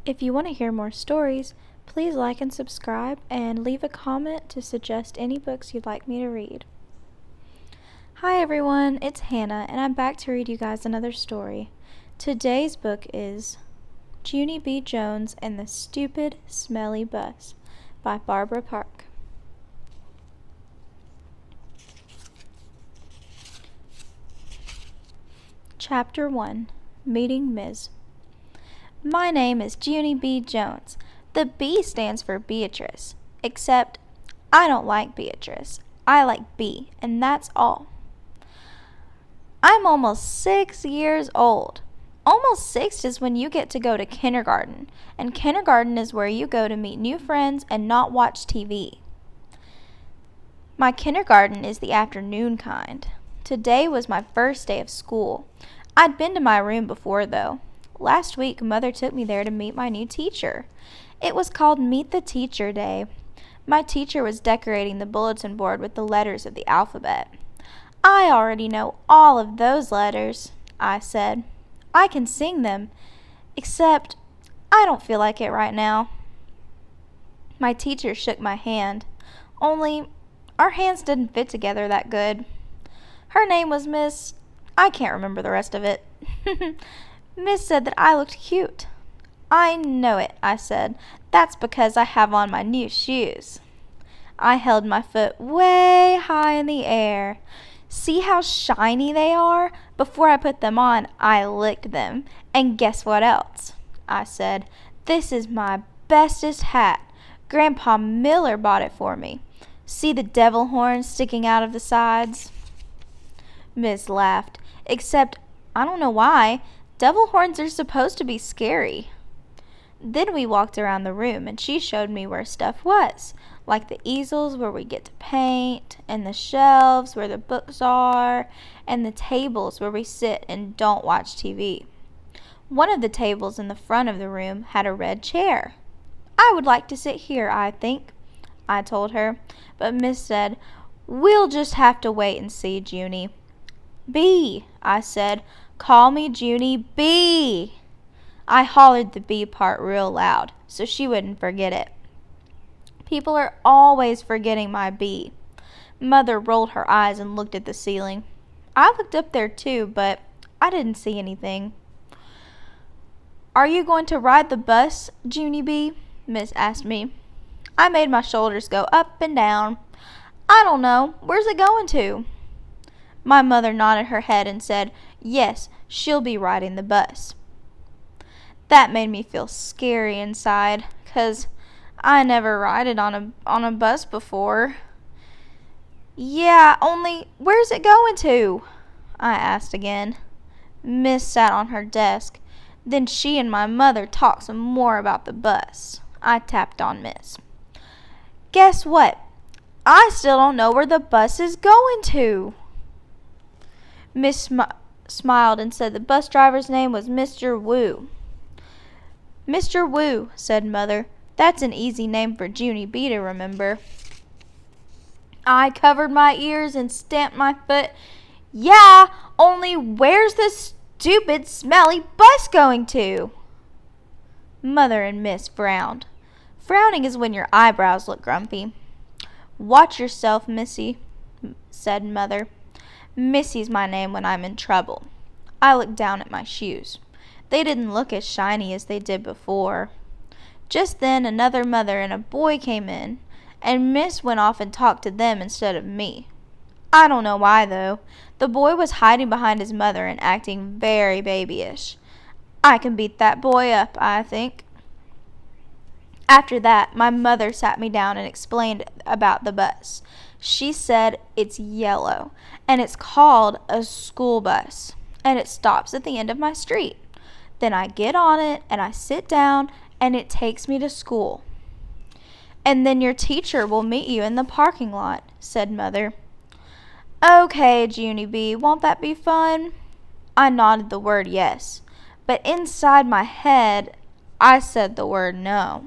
If you want to hear more stories, please like and subscribe and leave a comment to suggest any books you'd like me to read. Hi everyone, it's Hannah and I'm back to read you guys another story. Today's book is Junie B. Jones and the Stupid Smelly Bus by Barbara Park. Chapter 1, Meeting Ms. My name is Junie B. Jones. The B stands for Beatrice, except I don't like Beatrice. I like B, and that's all. I'm almost 6 years old. Almost 6 is when you get to go to kindergarten, and kindergarten is where you go to meet new friends and not watch TV. My kindergarten is the afternoon kind. Today was my first day of school. I'd been to my room before, though. Last week, Mother took me there to meet my new teacher. It was called Meet the Teacher Day. My teacher was decorating the bulletin board with the letters of the alphabet. I already know all of those letters, I said. I can sing them, except I don't feel like it right now. My teacher shook my hand, only our hands didn't fit together that good. Her name was Miss... I can't remember the rest of it. Miss said that I looked cute. I know it, I said. That's because I have on my new shoes. I held my foot way high in the air. See how shiny they are? Before I put them on, I licked them. And guess what else? I said, this is my bestest hat. Grandpa Miller bought it for me. See the devil horns sticking out of the sides? Miss laughed, except I don't know why. Devil horns are supposed to be scary. Then we walked around the room and she showed me where stuff was, like the easels where we get to paint, and the shelves where the books are, and the tables where we sit and don't watch TV. One of the tables in the front of the room had a red chair. I would like to sit here, I think, I told her, but Miss said, we'll just have to wait and see, Junie. B, I said. Call me Junie B. I hollered the B part real loud so she wouldn't forget it. People are always forgetting my B. Mother rolled her eyes and looked at the ceiling. I looked up there too, but I didn't see anything. Are you going to ride the bus, Junie B? Miss asked me. I made my shoulders go up and down. I don't know. Where's it going to? My mother nodded her head and said, yes, she'll be riding the bus. That made me feel scary inside, 'cause I never rided on a bus before. Yeah, only where's it going to? I asked again. Miss sat on her desk. Then she and my mother talked some more about the bus. I tapped on Miss. Guess what? I still don't know where the bus is going to. Miss smiled and said the bus driver's name was Mr. Wu. Mr. Wu, said Mother. That's an easy name for Junie B to remember. I covered my ears and stamped my foot. Yeah, only where's the stupid smelly bus going to? Mother and Miss frowned. Frowning is when your eyebrows look grumpy. Watch yourself, Missy, said Mother. Missy's my name when I'm in trouble. I looked down at my shoes. They didn't look as shiny as they did before. Just then another mother and a boy came in, and Miss went off and talked to them instead of me. I don't know why, though. The boy was hiding behind his mother and acting very babyish. I can beat that boy up, I think. After that, my mother sat me down and explained about the bus. She said it's yellow, and it's called a school bus, and it stops at the end of my street. Then I get on it, and I sit down, and it takes me to school. And then your teacher will meet you in the parking lot, said Mother. Okay, Junie B, won't that be fun? I nodded the word yes, but inside my head, I said the word no.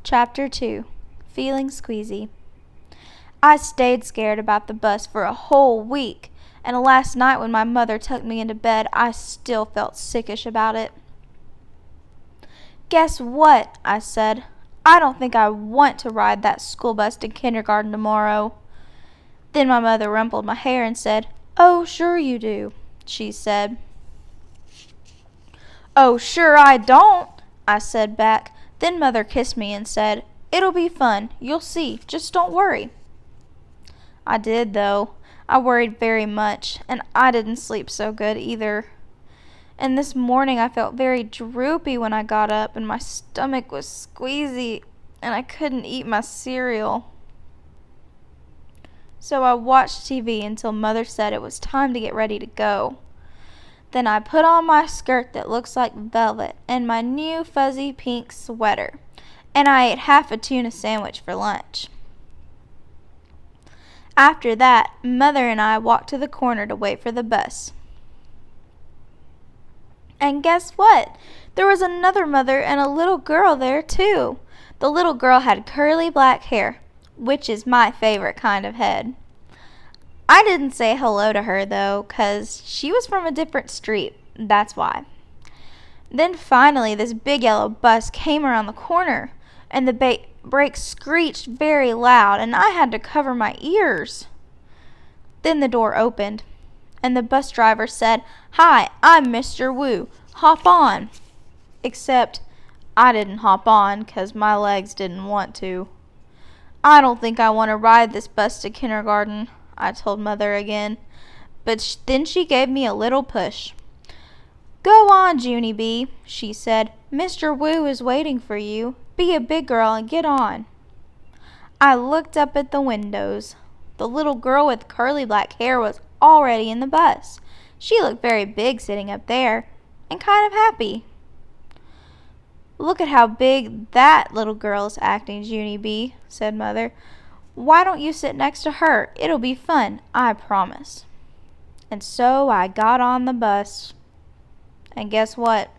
Chapter 2, Feeling Squeezy. I stayed scared about the bus for a whole week, and last night when my mother tucked me into bed, I still felt sickish about it. "Guess what?" I said. "I don't think I want to ride that school bus to kindergarten tomorrow." Then my mother rumpled my hair and said, "Oh, sure you do," she said. "Oh, sure I don't," I said back. Then Mother kissed me and said, "It'll be fun. You'll see. Just don't worry." I did, though. I worried very much, and I didn't sleep so good either. And this morning I felt very droopy when I got up, and my stomach was squeezy, and I couldn't eat my cereal. So I watched TV until Mother said it was time to get ready to go. Then I put on my skirt that looks like velvet and my new fuzzy pink sweater, and I ate half a tuna sandwich for lunch. After that, Mother and I walked to the corner to wait for the bus. And guess what? There was another mother and a little girl there too. The little girl had curly black hair, which is my favorite kind of head. I didn't say hello to her, though, 'cause she was from a different street. That's why. Then finally this big yellow bus came around the corner, and the brakes screeched very loud, and I had to cover my ears. Then the door opened, and the bus driver said, "Hi, I'm Mr. Wu. Hop on." Except I didn't hop on 'cause my legs didn't want to. "I don't think I want to ride this bus to kindergarten," I told Mother again. But then she gave me a little push. "Go on, Junie B," she said. "Mr. Wu is waiting for you. Be a big girl and get on." I looked up at the windows. The little girl with curly black hair was already in the bus. She looked very big sitting up there, and kind of happy. "Look at how big that little girl is acting, Junie B," said Mother. "Why don't you sit next to her? It'll be fun, I promise." And so I got on the bus. And guess what?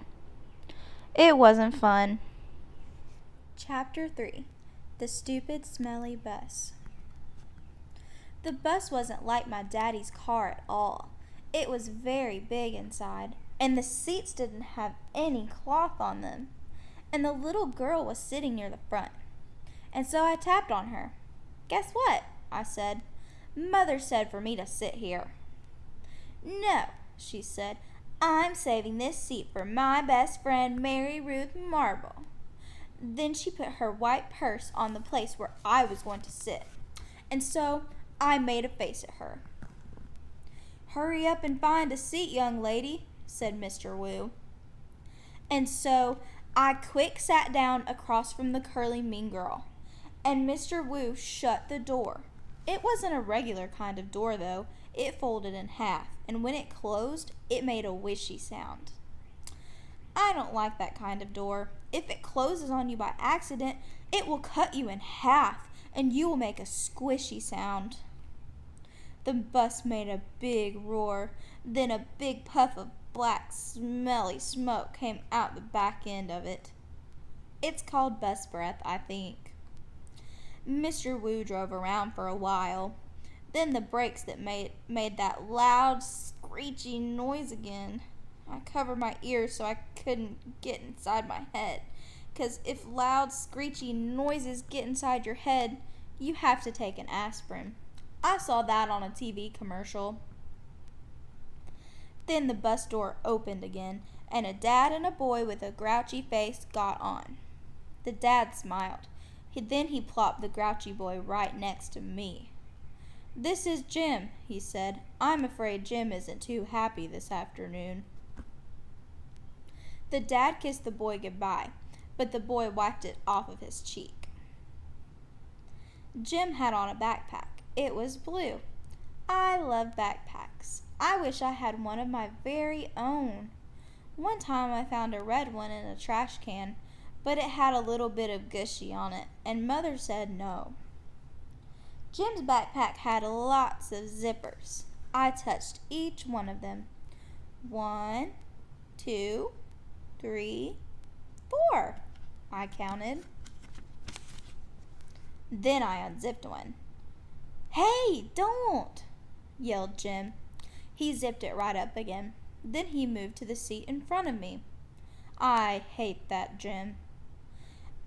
It wasn't fun. Chapter 3. The Stupid Smelly Bus. The bus wasn't like my daddy's car at all. It was very big inside, and the seats didn't have any cloth on them. And the little girl was sitting near the front. And so I tapped on her. "Guess what?" I said. "Mother said for me to sit here." "No," she said. "I'm saving this seat for my best friend, Mary Ruth Marble." Then she put her white purse on the place where I was going to sit. And so I made a face at her. "Hurry up and find a seat, young lady," said Mr. Wu. And so I quick sat down across from the curly mean girl. And Mr. Wu shut the door. It wasn't a regular kind of door, though. It folded in half, and when it closed, it made a wishy sound. I don't like that kind of door. If it closes on you by accident, it will cut you in half, and you will make a squishy sound. The bus made a big roar. Then a big puff of black, smelly smoke came out the back end of it. It's called bus breath, I think. Mr. Wu drove around for a while. Then the brakes that made that loud, screechy noise again. I covered my ears so I couldn't get inside my head. 'Cause if loud, screechy noises get inside your head, you have to take an aspirin. I saw that on a TV commercial. Then the bus door opened again, and a dad and a boy with a grouchy face got on. The dad smiled. Then he plopped the grouchy boy right next to me. "This is Jim," he said. "I'm afraid Jim isn't too happy this afternoon." The dad kissed the boy goodbye, but the boy wiped it off of his cheek. Jim had on a backpack. It was blue. I love backpacks. I wish I had one of my very own. One time I found a red one in a trash can, but it had a little bit of gushy on it, and Mother said no. Jim's backpack had lots of zippers. I touched each one of them. 1, 2, 3, 4, I counted. Then I unzipped one. "Hey, don't!" yelled Jim. He zipped it right up again. Then he moved to the seat in front of me. I hate that Jim.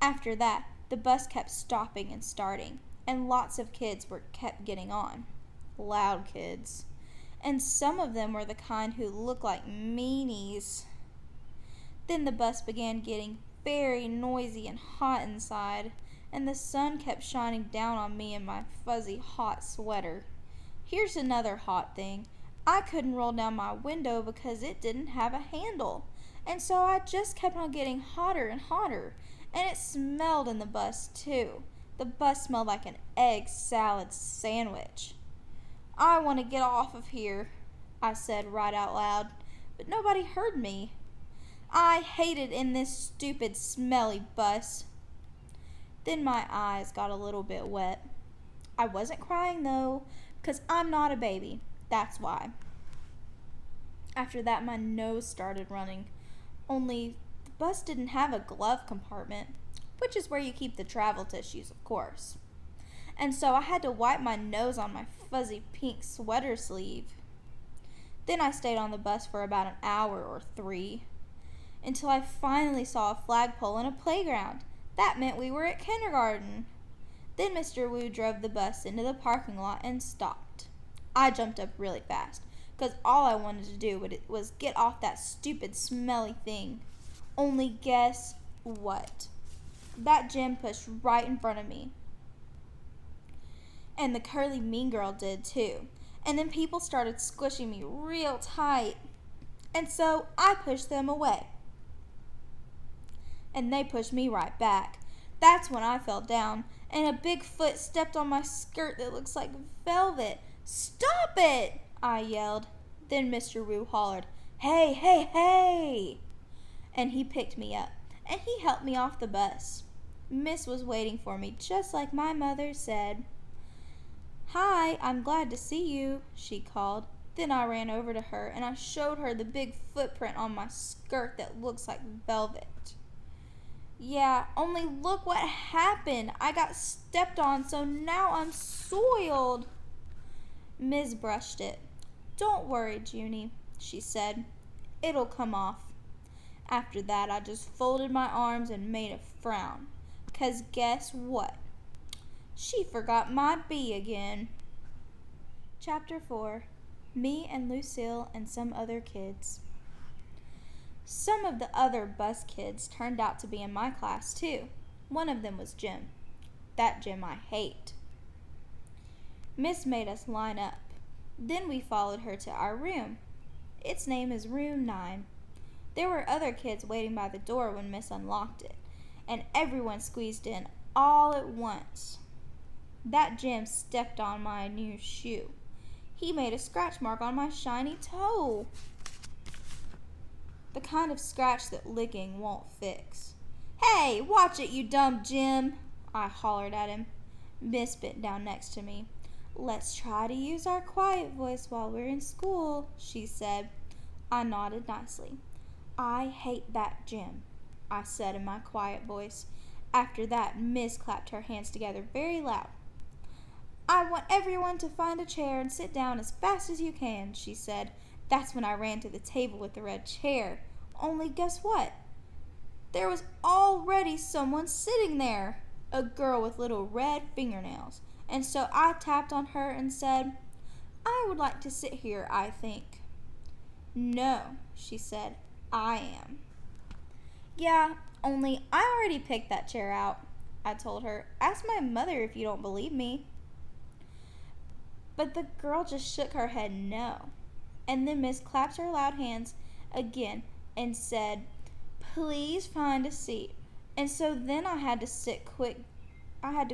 After that, the bus kept stopping and starting, and lots of kids kept getting on. Loud kids. And some of them were the kind who looked like meanies. Then the bus began getting very noisy and hot inside, and the sun kept shining down on me in my fuzzy hot sweater. Here's another hot thing. I couldn't roll down my window because it didn't have a handle, and so I just kept on getting hotter and hotter, and it smelled in the bus too. The bus smelled like an egg salad sandwich. I want to get off of here, I said right out loud, but nobody heard me. I hated in this stupid smelly bus. Then my eyes got a little bit wet. I wasn't crying though, because I'm not a baby. That's why. After that, my nose started running. Only the bus didn't have a glove compartment, which is where you keep the travel tissues, of course. And so I had to wipe my nose on my fuzzy pink sweater sleeve. Then I stayed on the bus for about an hour or 3, until I finally saw a flagpole and a playground. That meant we were at kindergarten. Then Mr. Wu drove the bus into the parking lot and stopped. I jumped up really fast, because all I wanted to do was get off that stupid smelly thing. Only guess what? That Jim pushed right in front of me. And the curly mean girl did too. And then people started squishing me real tight. And so I pushed them away. And they pushed me right back. That's when I fell down, and a big foot stepped on my skirt that looks like velvet. "Stop it!" I yelled. Then Mr. Wu hollered, "Hey, hey, hey!" And he picked me up, and he helped me off the bus. Miss was waiting for me, just like my mother said. "Hi, I'm glad to see you," she called. Then I ran over to her, and I showed her the big footprint on my skirt that looks like velvet. Yeah, only look what happened. I got stepped on, so now I'm soiled. Ms. brushed it. "Don't worry, Junie," she said. "It'll come off." After that, I just folded my arms and made a frown. 'Cause guess what? She forgot my B again. Chapter 4. Me and Lucille and some other kids. Some of the other bus kids turned out to be in my class too. One of them was Jim. That Jim I hate. Miss made us line up. Then we followed her to our room. Its name is Room 9. There were other kids waiting by the door when Miss unlocked it, and everyone squeezed in all at once. That Jim stepped on my new shoe. He made a scratch mark on my shiny toe. The kind of scratch that licking won't fix. "Hey, watch it, you dumb Jim!" I hollered at him. Miss bent down next to me. "Let's try to use our quiet voice while we're in school," she said. I nodded nicely. "I hate that Jim," I said in my quiet voice. After that, Miss clapped her hands together very loud. "I want everyone to find a chair and sit down as fast as you can," she said. That's when I ran to the table with the red chair. Only guess what? There was already someone sitting there, a girl with little red fingernails. And so I tapped on her and said, "I would like to sit here, I think." "No," she said, "I am." "Yeah, only I already picked that chair out," I told her. "Ask my mother if you don't believe me." But the girl just shook her head no. And then Miss clapped her loud hands again and said, "Please find a seat." And so then I had to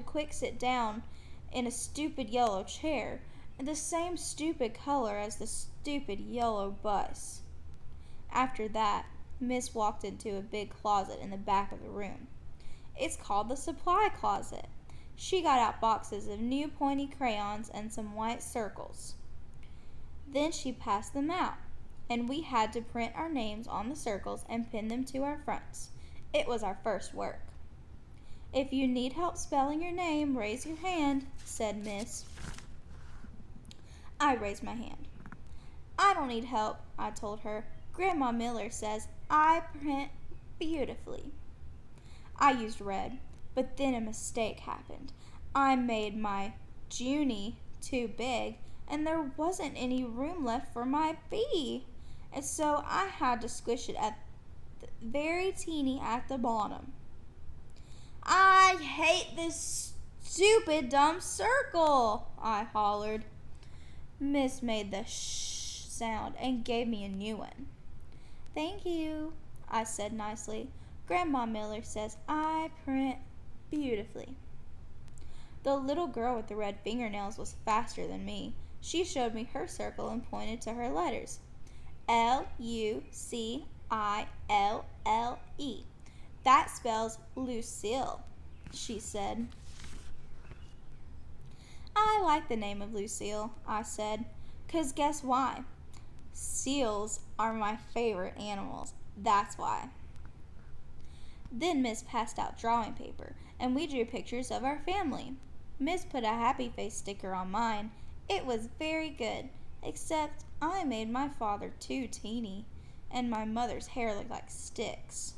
quick sit down in a stupid yellow chair, the same stupid color as the stupid yellow bus. After that, Miss walked into a big closet in the back of the room. It's called the supply closet. She got out boxes of new pointy crayons and some white circles. Then she passed them out, and we had to print our names on the circles and pin them to our fronts. It was our first work. "If you need help spelling your name, raise your hand," said Miss. I raised my hand. I don't need help, I told her. Grandma Miller says I print beautifully. I used red, but then a mistake happened. I made my Junie too big, and there wasn't any room left for my B. And so I had to squish it at very teeny at the bottom. I hate this stupid dumb circle, I hollered. Miss made the shh sound and gave me a new one. Thank you, I said nicely. Grandma Miller says I print beautifully. The little girl with the red fingernails was faster than me. She showed me her circle and pointed to her letters. Lucille. That spells Lucille, she said. I like the name of Lucille, I said, 'cause guess why? Seals are my favorite animals. That's why. Then Miss passed out drawing paper, and we drew pictures of our family. Miss put a happy face sticker on mine. It was very good, except I made my father too teeny, and my mother's hair looked like sticks.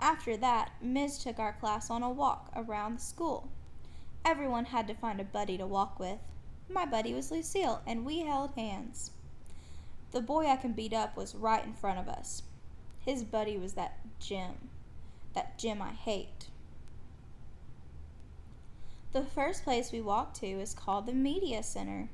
After that, Miss took our class on a walk around the school. Everyone had to find a buddy to walk with. My buddy was Lucille, and we held hands. The boy I can beat up was right in front of us. His buddy was that Jim I hate. The first place we walked to is called the Media Center.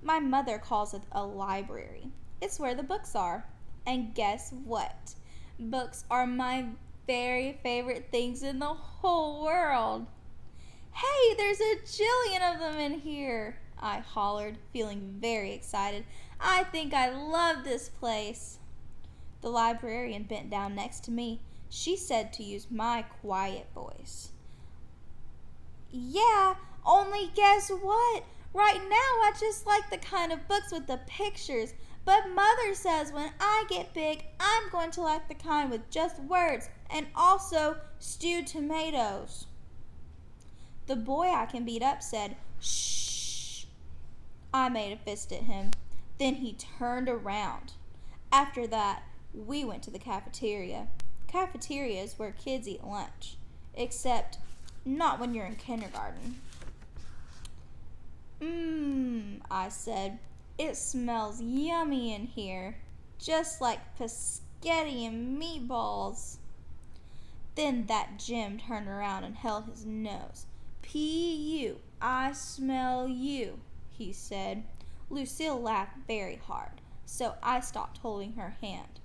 My mother calls it a library. It's where the books are. And guess what? Books are my very favorite things in the whole world. Hey, there's a jillion of them in here, I hollered, feeling very excited. I think I love this place. The librarian bent down next to me. She said to use my quiet voice. Yeah, only guess what? Right now I just like the kind of books with the pictures, but Mother says when I get big, I'm going to like the kind with just words and also stewed tomatoes. The boy I can beat up said, shh. I made a fist at him. Then he turned around. After that, we went to the cafeteria. Cafeteria is where kids eat lunch, except not when you're in kindergarten. I said, it smells yummy in here, just like pescetti and meatballs. Then that Jim turned around and held his nose. P.U., I smell you, he said. Lucille laughed very hard, so I stopped holding her hand.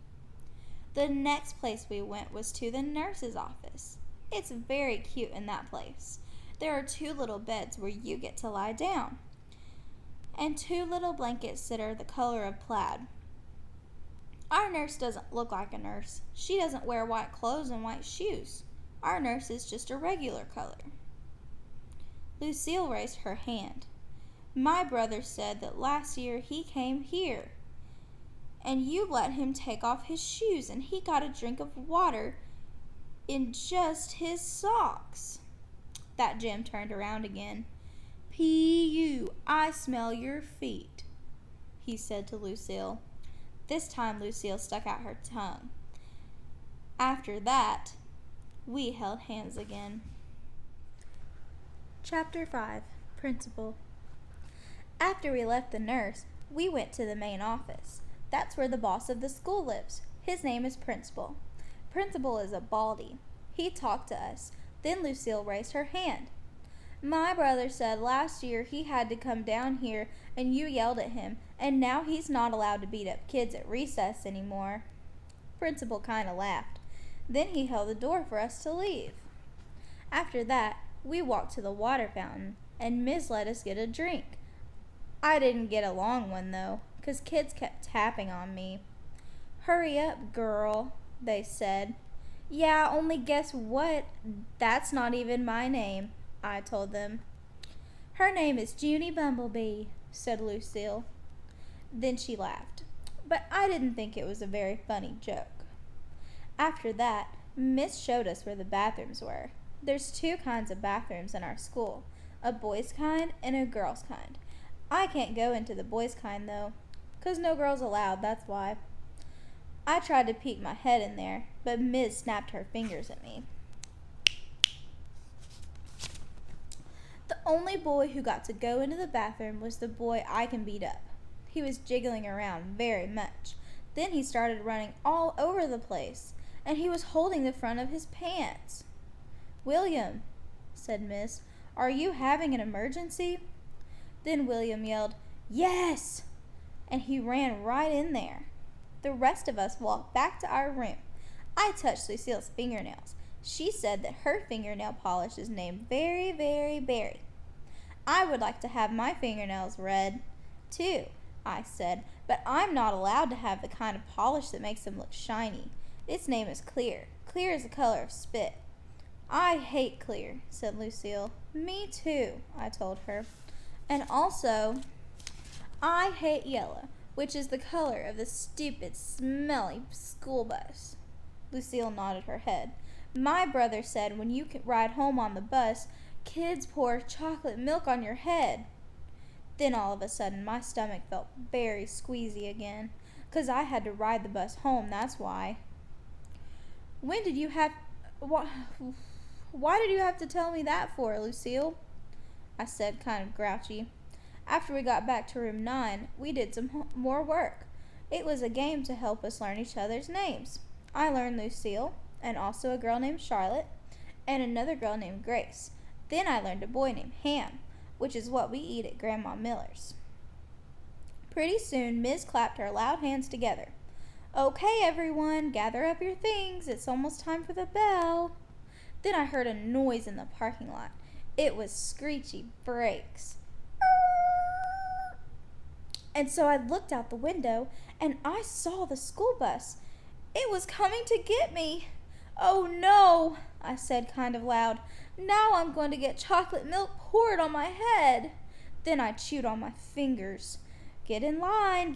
The next place we went was to the nurse's office. It's very cute in that place. There are 2 little beds where you get to lie down, and 2 little blankets that are the color of plaid. Our nurse doesn't look like a nurse. She doesn't wear white clothes and white shoes. Our nurse is just a regular color. Lucille raised her hand. My brother said that last year he came here, and you let him take off his shoes, and he got a drink of water in just his socks. That Jim turned around again. P.U., I smell your feet, he said to Lucille. This time Lucille stuck out her tongue. After that, we held hands again. Chapter 5, Principal. After we left the nurse, we went to the main office. That's where the boss of the school lives. His name is Principal. Principal is a baldy. He talked to us. Then Lucille raised her hand. My brother said last year he had to come down here and you yelled at him, and now he's not allowed to beat up kids at recess anymore. Principal kind of laughed. Then he held the door for us to leave. After that, we walked to the water fountain, and Miss let us get a drink. I didn't get a long one, though, 'cause kids kept tapping on me. Hurry up, girl, they said. Yeah, only guess what? That's not even my name, I told them. Her name is Junie Bumblebee, said Lucille. Then she laughed, but I didn't think it was a very funny joke. After that, Miss showed us where the bathrooms were. There's 2 kinds of bathrooms in our school, a boys' kind and a girls' kind. I can't go into the boys' kind, though. 'Cause no girls allowed, that's why. I tried to peek my head in there, but Ms. snapped her fingers at me. The only boy who got to go into the bathroom was the boy I can beat up. He was jiggling around very much. Then he started running all over the place, and he was holding the front of his pants. "William," said Miss, "are you having an emergency?" Then William yelled, "Yes!" and he ran right in there. The rest of us walked back to our room. I touched Lucille's fingernails. She said that her fingernail polish is named Very, Very Berry. "I would like to have my fingernails red, too," I said, "but I'm not allowed to have the kind of polish that makes them look shiny. Its name is Clear. Clear is the color of spit." "I hate clear," said Lucille. "Me too," I told her. "And also, I hate yellow, which is the color of the stupid, smelly school bus." Lucille nodded her head. "My brother said when you ride home on the bus, kids pour chocolate milk on your head." Then all of a sudden my stomach felt very squeezy again, 'cause I had to ride the bus home, that's why. Why did you have to tell me that for, Lucille?" I said, kind of grouchy. "After we got back to room 9, we did some more work. It was a game to help us learn each other's names. I learned Lucille, and also a girl named Charlotte, and another girl named Grace. Then I learned a boy named Ham, which is what we eat at Grandma Miller's." Pretty soon, Ms. clapped her loud hands together. "Okay, everyone, gather up your things. It's almost time for the bell." Then I heard a noise in the parking lot. It was screechy brakes. And so I looked out the window, and I saw the school bus. It was coming to get me. "Oh no," I said kind of loud. "Now I'm going to get chocolate milk poured on my head." Then I chewed on my fingers. Get in line,"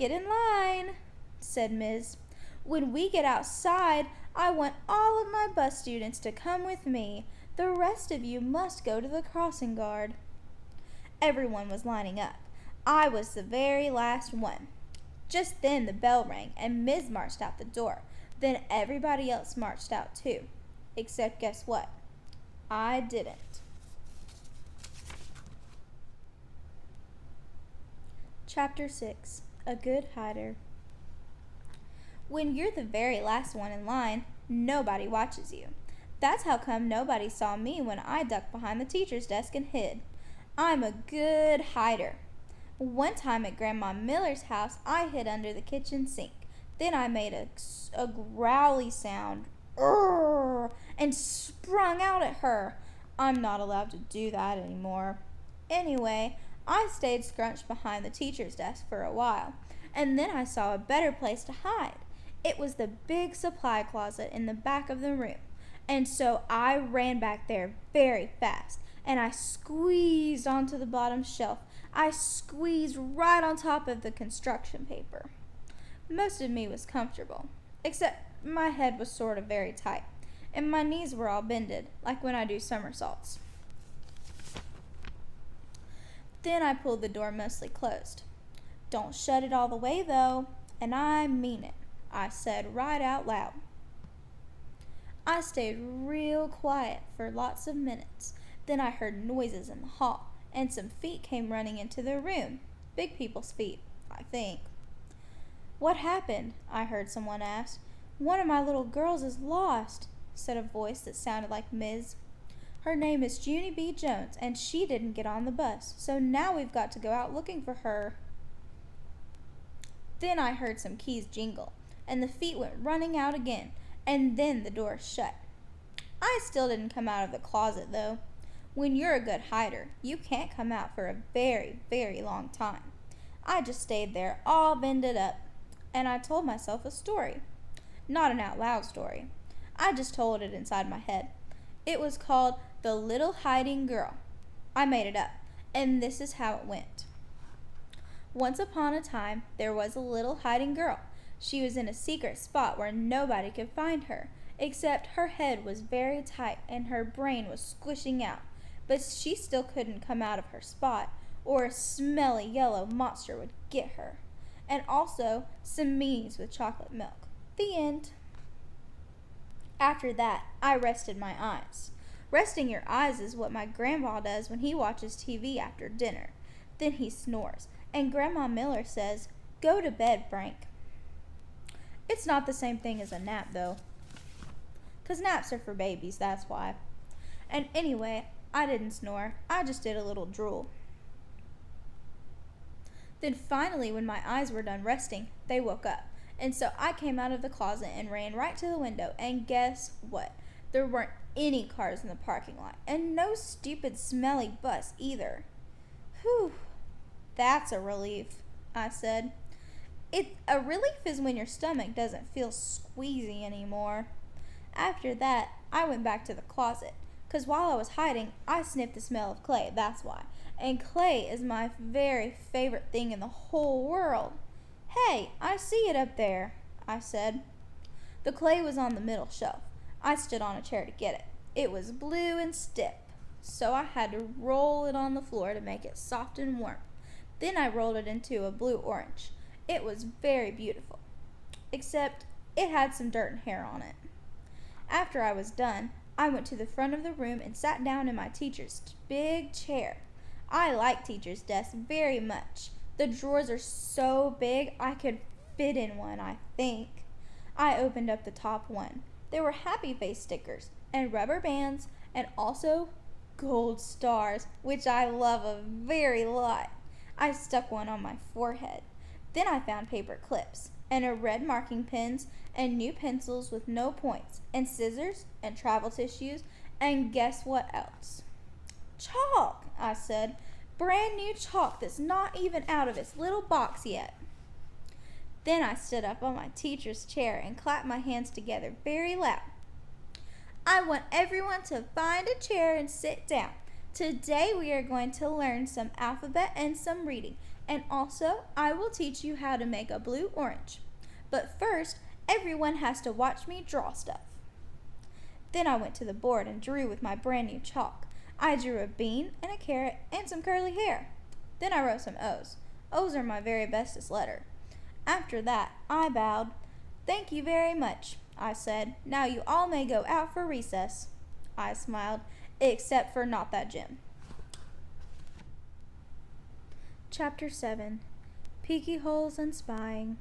said Ms. "When we get outside, I want all of my bus students to come with me. The rest of you must go to the crossing guard." Everyone was lining up. I was the very last one. Just then the bell rang, and Ms. marched out the door. Then everybody else marched out too. Except guess what? I didn't. Chapter 6. A Good Hider. When you're the very last one in line, nobody watches you. That's how come nobody saw me when I ducked behind the teacher's desk and hid. I'm a good hider. One time at Grandma Miller's house, I hid under the kitchen sink. Then I made a growly sound, and sprung out at her. I'm not allowed to do that anymore. Anyway, I stayed scrunched behind the teacher's desk for a while, and then I saw a better place to hide. It was the big supply closet in the back of the room, and so I ran back there very fast, and I squeezed onto the bottom shelf. I squeezed right on top of the construction paper. Most of me was comfortable, except my head was sort of very tight, and my knees were all bended, like when I do somersaults. Then I pulled the door mostly closed. "Don't shut it all the way, though, and I mean it," I said right out loud. I stayed real quiet for lots of minutes. Then I heard noises in the hall, and some feet came running into the room. Big people's feet, I think. "What happened?" I heard someone ask. "One of my little girls is lost," said a voice that sounded like Ms. "Her name is Junie B. Jones, and she didn't get on the bus, so now we've got to go out looking for her." Then I heard some keys jingle, and the feet went running out again, and then the door shut. I still didn't come out of the closet, though. When you're a good hider, you can't come out for a very, very long time. I just stayed there all bended up, and I told myself a story. Not an out loud story. I just told it inside my head. It was called The Little Hiding Girl. I made it up, and this is how it went. Once upon a time, there was a little hiding girl. She was in a secret spot where nobody could find her, except her head was very tight and her brain was squishing out. But she still couldn't come out of her spot, or a smelly yellow monster would get her. and also some meanies with chocolate milk. The end. After that, I rested my eyes. Resting your eyes is what my grandpa does when he watches TV after dinner. Then he snores, and Grandma Miller says, "Go to bed, Frank." It's not the same thing as a nap, though. 'Cause naps are for babies, that's why. And anyway, I didn't snore. I just did a little drool. Then finally, when my eyes were done resting, they woke up. And so I came out of the closet and ran right to the window, and guess what? There weren't any cars in the parking lot, and no stupid smelly bus either. Whew, that's a relief, I said. A relief is when your stomach doesn't feel squeezy anymore. After that, I went back to the closet, 'cause while I was hiding, I sniffed the smell of clay, that's why. And clay is my very favorite thing in the whole world. "Hey, I see it up there," I said. The clay was on the middle shelf. I stood on a chair to get it. It was blue and stiff, so I had to roll it on the floor to make it soft and warm. Then I rolled it into a blue-orange. It was very beautiful, except it had some dirt and hair on it. After I was done, I went to the front of the room and sat down in my teacher's big chair. I like teacher's desks very much. The drawers are so big I could fit in one, I think. I opened up the top one. There were happy face stickers and rubber bands and also gold stars, which I love a very lot. I stuck one on my forehead. Then I found paper clips and a red marking pens and new pencils with no points and scissors and travel tissues, and guess what else? Chalk, I said. Brand new chalk that's not even out of its little box yet. Then I stood up on my teacher's chair and clapped my hands together very loud. I want everyone to find a chair and sit down. Today we are going to learn some alphabet and some reading, and also I will teach you how to make a blue orange. But first, everyone has to watch me draw stuff. Then I went to the board and drew with my brand new chalk. I drew a bean and a carrot and some curly hair. Then I wrote some O's. O's are my very bestest letter. After that, I bowed. "Thank you very much," I said. "Now you all may go out for recess." I smiled, except for not that Jim. Chapter 7. Peeky Holes and Spying.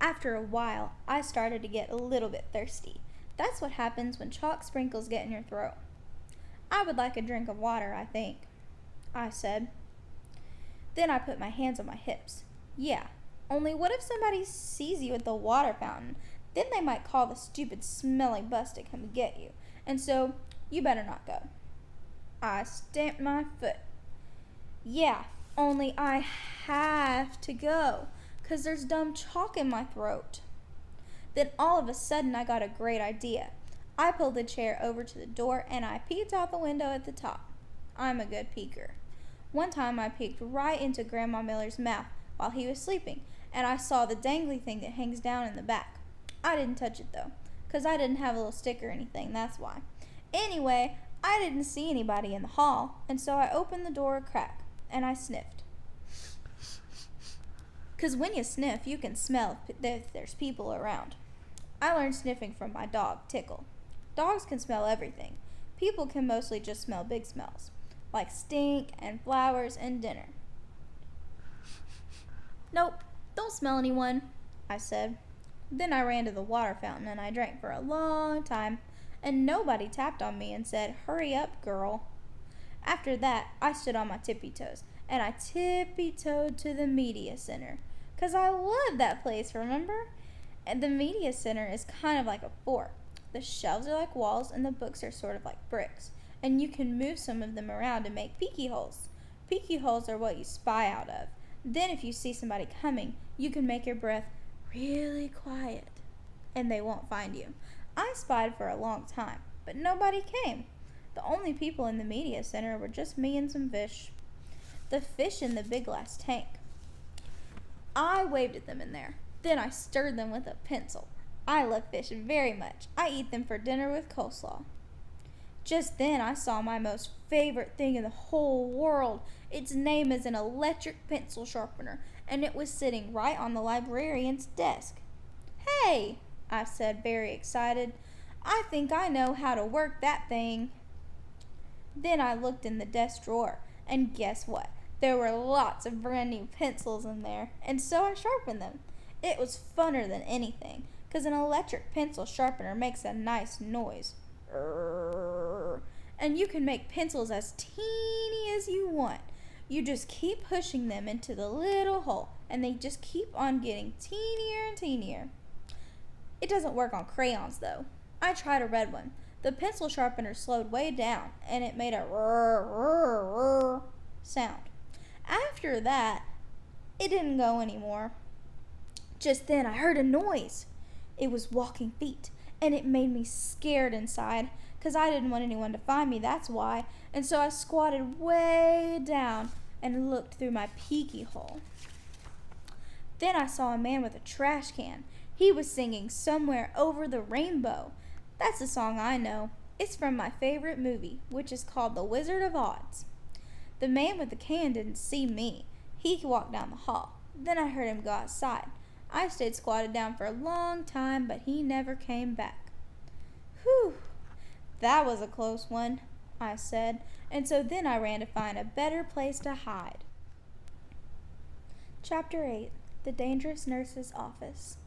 After a while, I started to get a little bit thirsty. That's what happens when chalk sprinkles get in your throat. "I would like a drink of water, I think," I said. Then I put my hands on my hips. Yeah, only what if somebody sees you at the water fountain? Then they might call the stupid smelly bus to come get you, and so you better not go. I stamped my foot. Yeah, only I have to go, 'cause there's dumb chalk in my throat. Then all of a sudden I got a great idea. I pulled the chair over to the door and I peeked out the window at the top. I'm a good peeker. One time I peeked right into Grandma Miller's mouth while he was sleeping, and I saw the dangly thing that hangs down in the back. I didn't touch it though, 'cause I didn't have a little stick or anything, that's why. Anyway, I didn't see anybody in the hall, and so I opened the door a crack, and I sniffed. 'Cause when you sniff, you can smell if there's people around. I learned sniffing from my dog, Tickle. Dogs can smell everything. People can mostly just smell big smells, like stink and flowers and dinner. "Nope, don't smell anyone," I said. Then I ran to the water fountain and I drank for a long time, and nobody tapped on me and said, "Hurry up, girl." After that, I stood on my tippy toes, and I tippy-toed to the media center, 'cause I love that place, remember? And the media center is kind of like a fort. The shelves are like walls and the books are sort of like bricks, and you can move some of them around to make peeky holes. Peeky holes are what you spy out of. Then if you see somebody coming, you can make your breath really quiet, and they won't find you. I spied for a long time, but nobody came. The only people in the media center were just me and some fish. The fish in the big glass tank. I waved at them in there. Then I stirred them with a pencil. I love fish very much. I eat them for dinner with coleslaw. Just then I saw my most favorite thing in the whole world. Its name is an electric pencil sharpener, and it was sitting right on the librarian's desk. "Hey," I said, very excited. "I think I know how to work that thing." Then I looked in the desk drawer, and guess what? There were lots of brand new pencils in there, and so I sharpened them. It was funner than anything, 'cause an electric pencil sharpener makes a nice noise. And you can make pencils as teeny as you want. You just keep pushing them into the little hole, and they just keep on getting teenier and teenier. It doesn't work on crayons, though. I tried a red one. The pencil sharpener slowed way down, and it made a sound. After that, it didn't go anymore. Just then, I heard a noise. It was walking feet, and it made me scared inside, 'cause I didn't want anyone to find me, that's why. And so I squatted way down and looked through my peeky hole. Then I saw a man with a trash can. He was singing "Somewhere Over the Rainbow." That's a song I know. It's from my favorite movie, which is called The Wizard of Oz. The man with the can didn't see me. He walked down the hall. Then I heard him go outside. I stayed squatted down for a long time, but he never came back. "Whew, that was a close one," I said, and so then I ran to find a better place to hide. Chapter 8. The Dangerous Nurse's Office.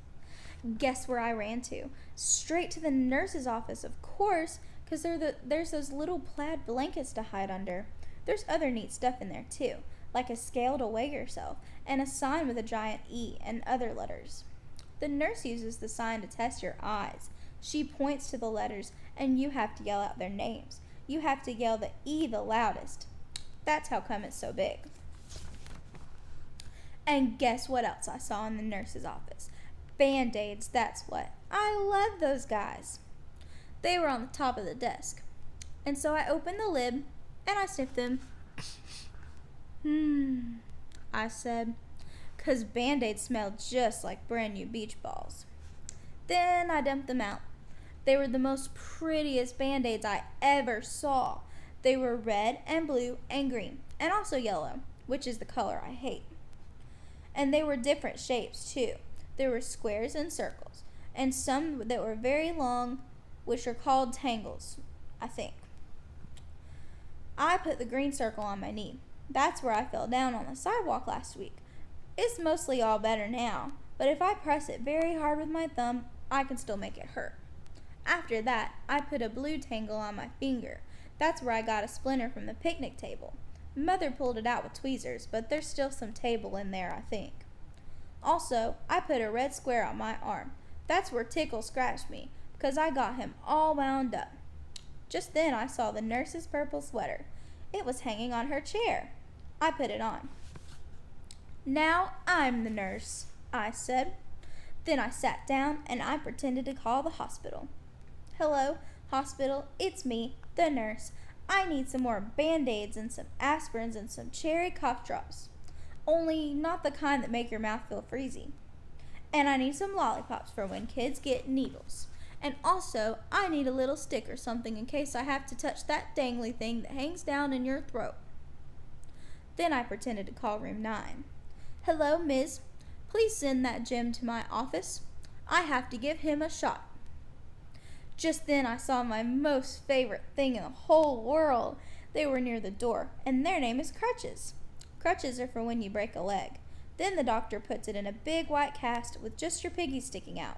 Guess where I ran to? Straight to the nurse's office, of course, 'cause there's those little plaid blankets to hide under. There's other neat stuff in there, too, like a scale to weigh yourself, and a sign with a giant E and other letters. The nurse uses the sign to test your eyes. She points to the letters, and you have to yell out their names. You have to yell the E the loudest. That's how come it's so big. And guess what else I saw in the nurse's office? BandAids, that's what. I love those guys. They were on the top of the desk. And so I opened the lid, and I sniffed them. I said, 'cause BandAids smelled just like brand new beach balls. Then I dumped them out. They were the most prettiest BandAids I ever saw. They were red and blue and green, and also yellow, which is the color I hate. And they were different shapes, too. There were squares and circles, and some that were very long, which are called tangles, I think. I put the green circle on my knee. That's where I fell down on the sidewalk last week. It's mostly all better now, but if I press it very hard with my thumb, I can still make it hurt. After that, I put a blue tangle on my finger. That's where I got a splinter from the picnic table. Mother pulled it out with tweezers, but there's still some table in there, I think. Also, I put a red square on my arm. That's where Tickle scratched me, because I got him all wound up. Just then I saw the nurse's purple sweater. It was hanging on her chair. I put it on. "Now I'm the nurse," I said. Then I sat down and I pretended to call the hospital. "Hello, hospital, it's me, the nurse. I need some more BandAids and some aspirins and some cherry cough drops. Only not the kind that make your mouth feel freezy. And I need some lollipops for when kids get needles. And also, I need a little stick or something in case I have to touch that dangly thing that hangs down in your throat." Then I pretended to call room 9. "Hello, Miss. Please send that Jim to my office. I have to give him a shot." Just then I saw my most favorite thing in the whole world. They were near the door, and their name is crutches. Crutches are for when you break a leg. Then the doctor puts it in a big white cast with just your piggy sticking out.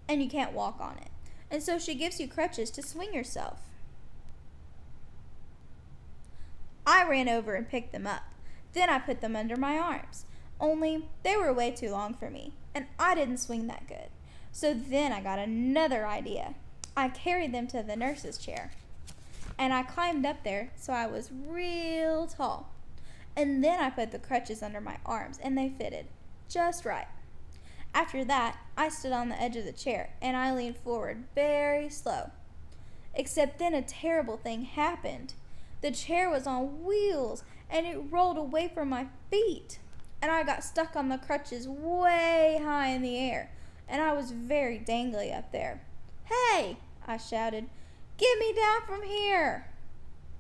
And you can't walk on it. And so she gives you crutches to swing yourself. I ran over and picked them up. Then I put them under my arms. Only they were way too long for me, and I didn't swing that good. So then I got another idea. I carried them to the nurse's chair. And I climbed up there so I was real tall. And then I put the crutches under my arms, and they fitted just right. After that, I stood on the edge of the chair, and I leaned forward very slow. Except then a terrible thing happened. The chair was on wheels, and it rolled away from my feet. And I got stuck on the crutches way high in the air, and I was very dangly up there. "Hey!" I shouted. "Get me down from here!"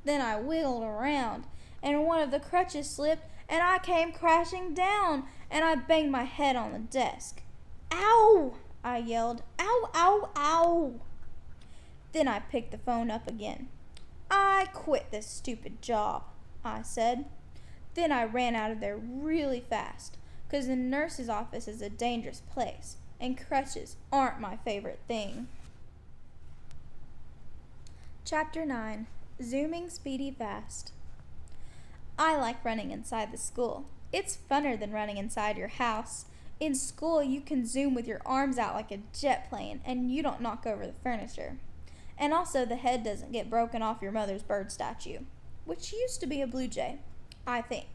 Then I wiggled around, and one of the crutches slipped, and I came crashing down, and I banged my head on the desk. "Ow!" I yelled. "Ow, ow, ow!" Then I picked the phone up again. "I quit this stupid job," I said. Then I ran out of there really fast, because the nurse's office is a dangerous place, and crutches aren't my favorite thing. Chapter 9. Zooming Speedy Fast. I like running inside the school. It's funner than running inside your house. In school, you can zoom with your arms out like a jet plane, and you don't knock over the furniture. And also, the head doesn't get broken off your mother's bird statue, which used to be a blue jay, I think.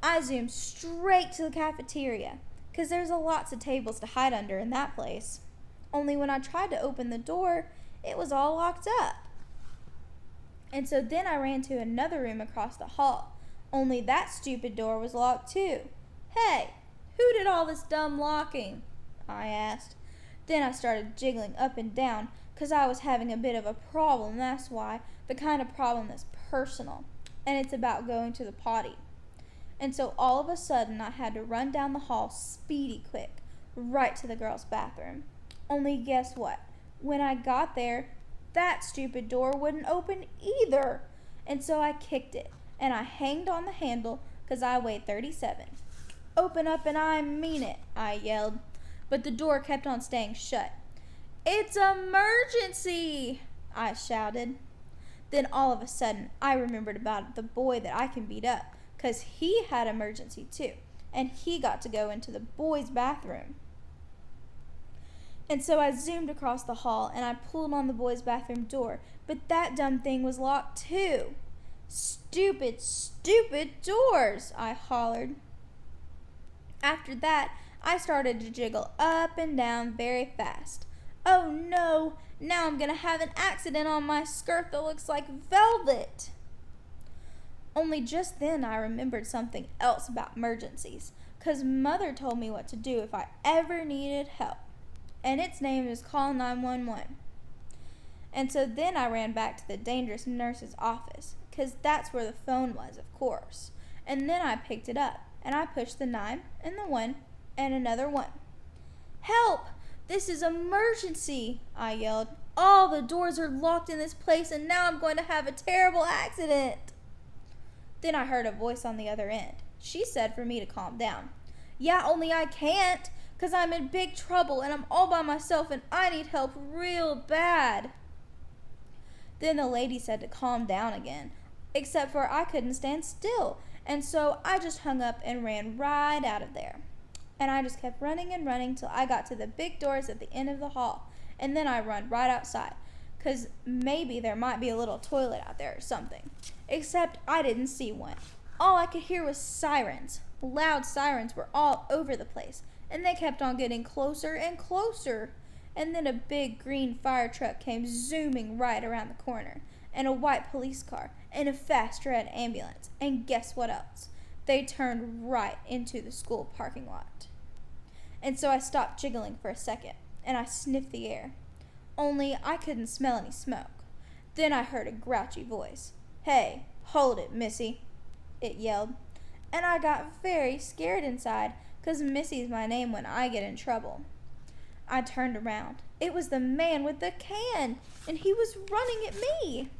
I zoomed straight to the cafeteria, because there's lots of tables to hide under in that place. Only when I tried to open the door, it was all locked up. And so then I ran to another room across the hall, only that stupid door was locked too. "Hey, who did all this dumb locking?" I asked. Then I started jiggling up and down, because I was having a bit of a problem, that's why, the kind of problem that's personal, and it's about going to the potty. And so all of a sudden I had to run down the hall speedy quick, right to the girls' bathroom. Only guess what? When I got there, that stupid door wouldn't open either. And so I kicked it, and I hanged on the handle, because I weighed 37. "Open up and I mean it," I yelled. But the door kept on staying shut. "It's emergency!" I shouted. Then all of a sudden, I remembered about the boy that I can beat up, because he had emergency too, and he got to go into the boys' bathroom. And so I zoomed across the hall, and I pulled on the boys' bathroom door, but that dumb thing was locked too. "Stupid, stupid doors!" I hollered. After that, I started to jiggle up and down very fast. "Oh no, now I'm going to have an accident on my skirt that looks like velvet." Only just then I remembered something else about emergencies, because Mother told me what to do if I ever needed help, and its name is call 911. And so then I ran back to the dangerous nurse's office, because that's where the phone was, of course. And then I picked it up, and I pushed the 9 and the 1 and another 1. "Help! This is emergency!" I yelled. "All the doors are locked in this place, and now I'm going to have a terrible accident." Then I heard a voice on the other end. She said for me to calm down. "Yeah, only I can't, because I'm in big trouble, and I'm all by myself, and I need help real bad." Then the lady said to calm down again, except for I couldn't stand still, and so I just hung up and ran right out of there. And I just kept running and running till I got to the big doors at the end of the hall, and then I run right outside, because maybe there might be a little toilet out there or something. Except I didn't see one. All I could hear was sirens. Loud sirens were all over the place, and they kept on getting closer and closer. And then a big green fire truck came zooming right around the corner, and a white police car, and a fast red ambulance. And guess what else? They turned right into the school parking lot. And so I stopped jiggling for a second, and I sniffed the air. Only I couldn't smell any smoke. Then I heard a grouchy voice. "Hey, hold it, Missy," it yelled. And I got very scared inside, 'cause Missy's my name when I get in trouble. I turned around. It was the man with the can, and he was running at me.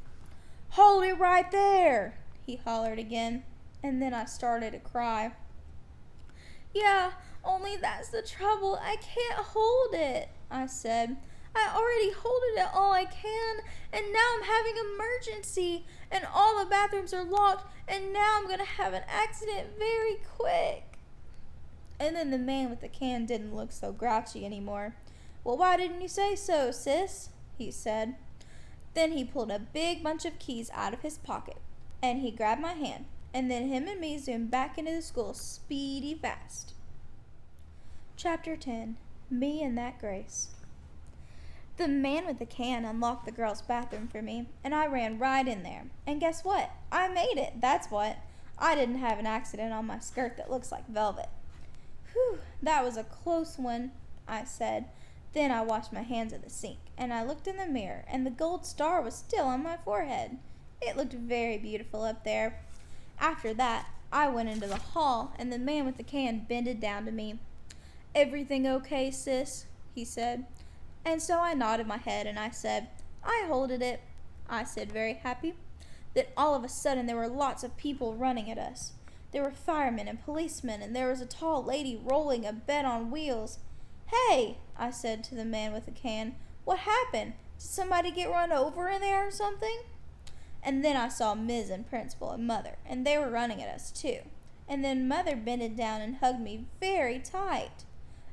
"Hold it right there," he hollered again, and then I started to cry. "Yeah, only that's the trouble. I can't hold it," I said. "I already hold it all I can, and now I'm having an emergency, and all the bathrooms are locked, and now I'm going to have an accident very quick." And then the man with the can didn't look so grouchy anymore. "Well, why didn't you say so, sis?" he said. Then he pulled a big bunch of keys out of his pocket, and he grabbed my hand, and then him and me zoomed back into the school speedy fast. Chapter 10. Me and That Grace. The man with the can unlocked the girls' bathroom for me, and I ran right in there. And guess what? I made it, that's what. I didn't have an accident on my skirt that looks like velvet. "Whew, that was a close one," I said. Then I washed my hands at the sink, and I looked in the mirror, and the gold star was still on my forehead. It looked very beautiful up there. After that, I went into the hall, and the man with the can bended down to me. "Everything okay, sis?" he said. And so I nodded my head, and I said, "I holded it," I said, very happy. Then all of a sudden there were lots of people running at us. There were firemen and policemen, and there was a tall lady rolling a bed on wheels. "Hey," I said to the man with the can, "what happened? Did somebody get run over in there or something?" And then I saw Ms. and Principal and Mother, and they were running at us too. And then Mother bended down and hugged me very tight.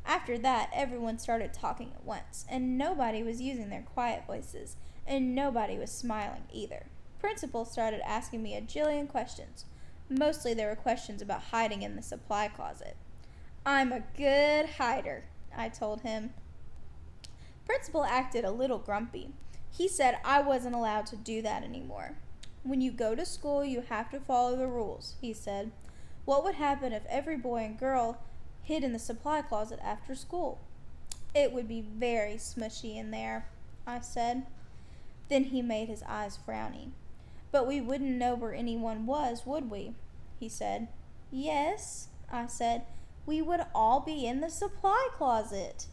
After that, everyone started talking at once, and nobody was using their quiet voices, and nobody was smiling either. Principal started asking me a jillion questions. Mostly they were questions about hiding in the supply closet. "I'm a good hider," I told him. Principal acted a little grumpy. He said I wasn't allowed to do that anymore. "When you go to school, you have to follow the rules," he said. "What would happen if every boy and girl hid in the supply closet after school?" "It would be very smushy in there," I said. Then he made his eyes frowny. "But we wouldn't know where anyone was, would we?" he said. "Yes," I said. "We would all be in the supply closet."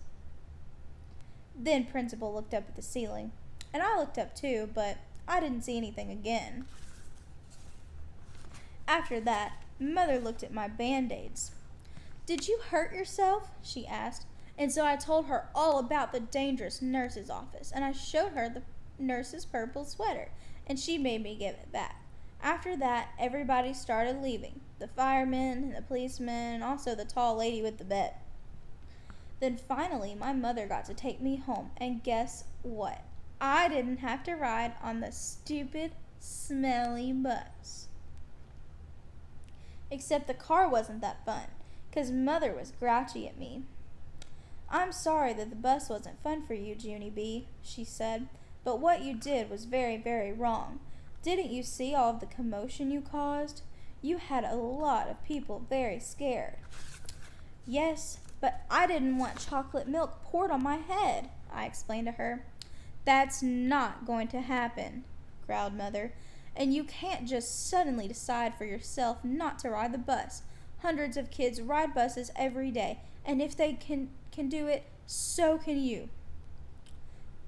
Then Principal looked up at the ceiling, and I looked up too, but I didn't see anything again. After that, Mother looked at my BandAids. "Did you hurt yourself?" she asked. And so I told her all about the dangerous nurse's office, and I showed her the nurse's purple sweater, and she made me give it back. After that, everybody started leaving, the firemen and the policemen, and also the tall lady with the bed. Then finally, my mother got to take me home, and guess what? I didn't have to ride on the stupid, smelly bus. Except the car wasn't that fun, 'cause Mother was grouchy at me. "I'm sorry that the bus wasn't fun for you, Junie B," she said, "but what you did was very, very wrong. Didn't you see all of the commotion you caused? You had a lot of people very scared." "Yes, but I didn't want chocolate milk poured on my head," I explained to her. "That's not going to happen," growled Mother. "And you can't just suddenly decide for yourself not to ride the bus. Hundreds of kids ride buses every day, and if they can do it, so can you."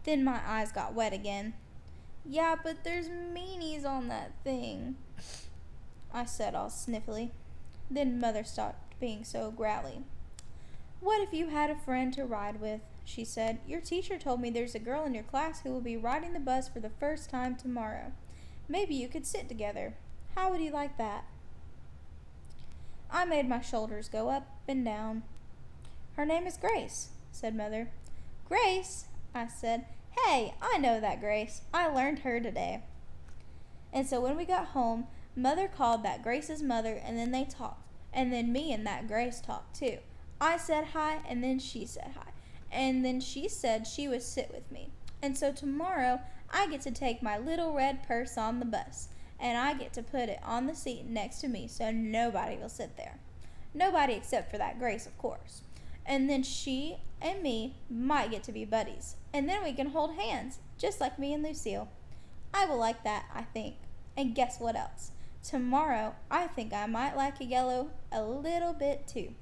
Then my eyes got wet again. "Yeah, but there's meanies on that thing," I said all sniffly. Then Mother stopped being so growly. "What if you had a friend to ride with?" she said. "Your teacher told me there's a girl in your class who will be riding the bus for the first time tomorrow. Maybe you could sit together. How would you like that?" I made my shoulders go up and down. "Her name is Grace," said Mother. "Grace?" I said. "Hey, I know that Grace. I learned her today." And so when we got home, Mother called that Grace's mother, and then they talked. And then me and that Grace talked too. I said hi, and then she said hi. And then she said she would sit with me. And so tomorrow, I get to take my little red purse on the bus, and I get to put it on the seat next to me so nobody will sit there. Nobody except for that Grace, of course. And then she and me might get to be buddies. And then we can hold hands, just like me and Lucille. I will like that, I think. And guess what else? Tomorrow, I think I might like a yellow a little bit too.